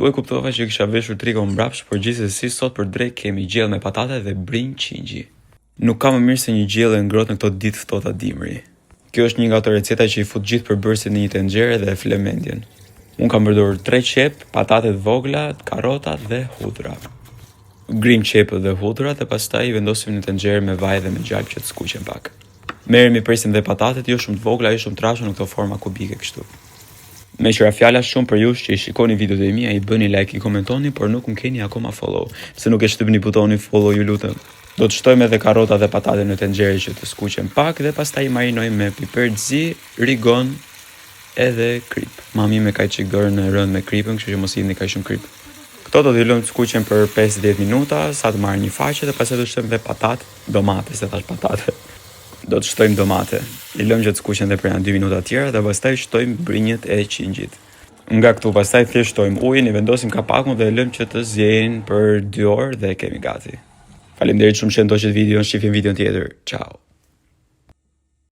Tu e kuptova që kisha veshur trigo mbrapsht, por gjithsesi sot për drek kemi gjellë me patate dhe brinj qingji. Nuk ka më mirë se një gjellë e ngrohtë në këto ditë ftohta dimri. Kjo është një nga ato receta që i fut gjithë përbërësit në një tenxhere dhe e fle mendjen. Unë kam përdorur 3 qep, patate të vogla, karotat dhe hudhra. Grim qepët dhe hudhrat dhe pastaj i vendosim në tenxhere me vaj dhe me gjalp që të skuqen pak. Merremi presim dhe patatet jo shumë të vogla, jo shumë të trashë në këto forma kubike kështu. Me qëra fjala shumë për jush që i shikoni videot e mia, i bëni like, i komentoni, por nuk më keni akoma follow. Se nuk e shtypni butonin follow, ju lutem. Do të shtojmë edhe karota dhe patate në tenxhere që të skuqen pak dhe pastaj i marinojmë me piper të zi, rigon edhe krip. Mami me ka qik dorën e rënd me kripën, kështu që mos i hidhni kaq shumë krip. Këto do t'i lëmë të skuqen për 5-10 minuta, sa të marrë një faqe dhe pastaj do të shtojmë dhe patate, domate, se thash patate. Do të shtojmë domate. I lëmë që të skuqen dhe për janë 2 minuta tjera dhe pastaj shtojmë brinjët e qingjit. Nga këtu pastaj thjesht shtojmë ujin, i vendosim kapakun dhe lëmë që të zjerin për 2 orë dhe kemi gati. Faleminderit shumë që ndoqët videon, shifim videon tjetër. Ciao.